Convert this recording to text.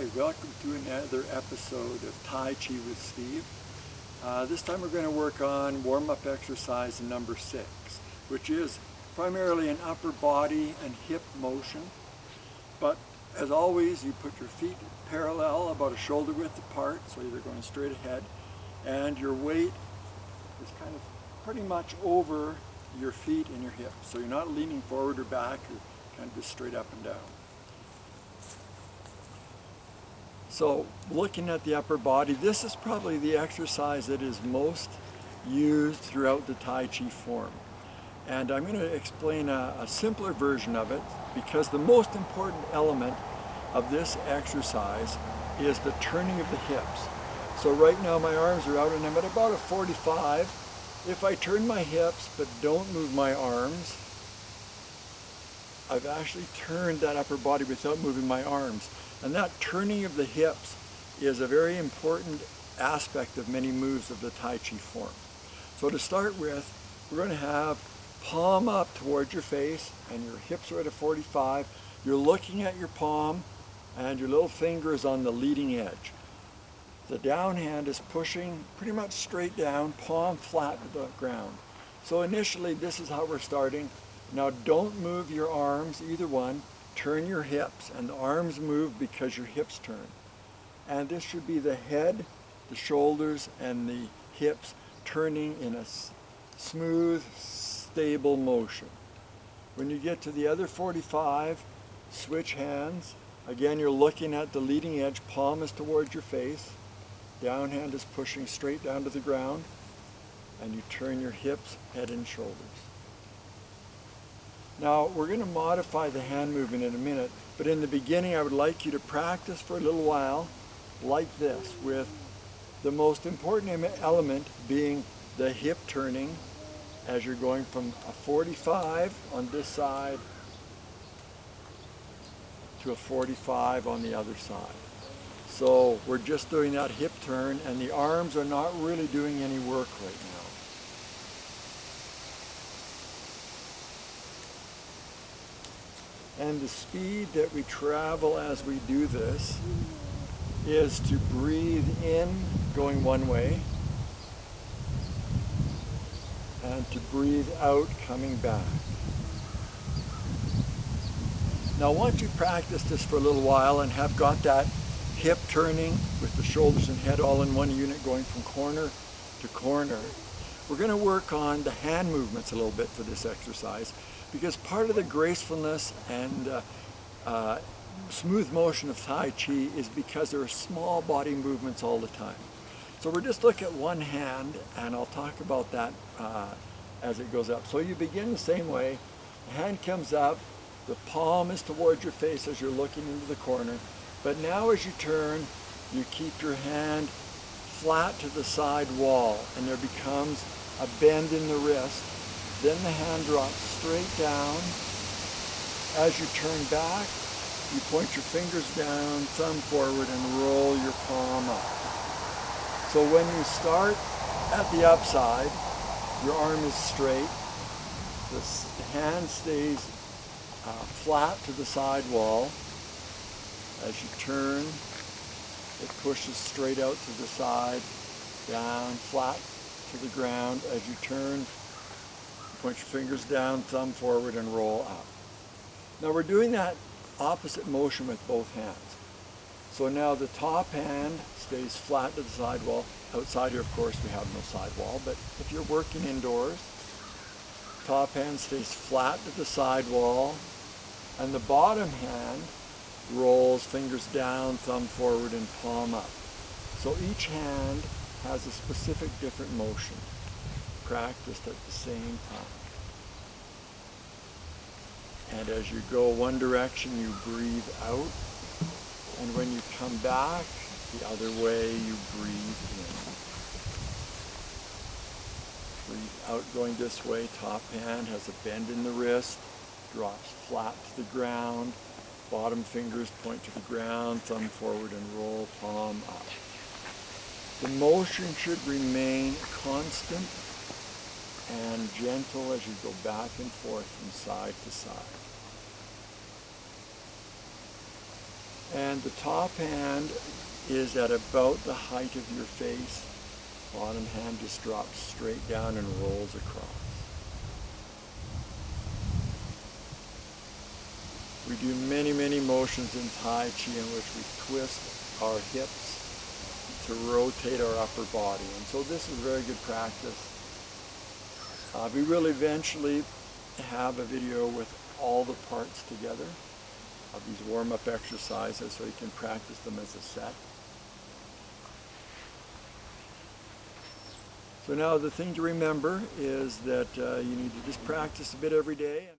Hi, welcome to another episode of Tai Chi with Steve. This time we're going to work on warm-up exercise number 6, which is primarily an upper body and hip motion. But as always, you put your feet parallel, about a shoulder width apart, so you're going straight ahead, and your weight is kind of pretty much over your feet and your hips. So you're not leaning forward or back, you're kind of just straight up and down. So looking at the upper body, this is probably the exercise that is most used throughout the Tai Chi form. And I'm going to explain a simpler version of it, because the most important element of this exercise is the turning of the hips. So right now my arms are out and I'm at about a 45. If I turn my hips but don't move my arms, I've actually turned that upper body without moving my arms. And that turning of the hips is a very important aspect of many moves of the Tai Chi form. So to start with, we're going to have palm up towards your face and your hips are at a 45. You're looking at your palm and your little finger is on the leading edge. The down hand is pushing pretty much straight down, palm flat to the ground. So initially this is how we're starting. Now don't move your arms, either one. Turn your hips, and the arms move because your hips turn. And this should be the head, the shoulders, and the hips turning in a smooth, stable motion. When you get to the other 45, switch hands. Again, you're looking at the leading edge, palm is towards your face, down hand is pushing straight down to the ground, and you turn your hips, head, and shoulders. Now, we're going to modify the hand movement in a minute, but in the beginning I would like you to practice for a little while like this, with the most important element being the hip turning as you're going from a 45 on this side to a 45 on the other side. So we're just doing that hip turn, and the arms are not really doing any work right now. And the speed that we travel as we do this is to breathe in, going one way, and to breathe out, coming back. Now once you practice this for a little while and have got that hip turning with the shoulders and head all in one unit going from corner to corner, we're going to work on the hand movements a little bit for this exercise, because part of the gracefulness and smooth motion of Tai Chi is because there are small body movements all the time. So we're just looking at one hand, and I'll talk about that as it goes up. So you begin the same way. The hand comes up, the palm is towards your face as you're looking into the corner. But now as you turn, you keep your hand flat to the side wall, and there becomes a bend in the wrist. Then the hand drops straight down. As you turn back, you point your fingers down, thumb forward, and roll your palm up. So when you start at the upside, your arm is straight. The hand stays flat to the side wall. As you turn, it pushes straight out to the side, down, flat to the ground. As you turn, point your fingers down, thumb forward, and roll up. Now we're doing that opposite motion with both hands. So now the top hand stays flat to the side wall. Outside here, of course, we have no side wall, but if you're working indoors, top hand stays flat to the side wall, and the bottom hand rolls, fingers down, thumb forward, and palm up. So each hand has a specific different motion, practiced at the same time. And as you go one direction, you breathe out. And when you come back the other way, you breathe in. Breathe out going this way. Top hand has a bend in the wrist, drops flat to the ground. Bottom fingers point to the ground, thumb forward, and roll palm up. The motion should remain constant and gentle as you go back and forth from side to side. And the top hand is at about the height of your face. Bottom hand just drops straight down and rolls across. We do many, many motions in Tai Chi in which we twist our hips to rotate our upper body. And so this is very good practice. We will eventually have a video with all the parts together of these warm-up exercises so you can practice them as a set. So now the thing to remember is that you need to just practice a bit every day.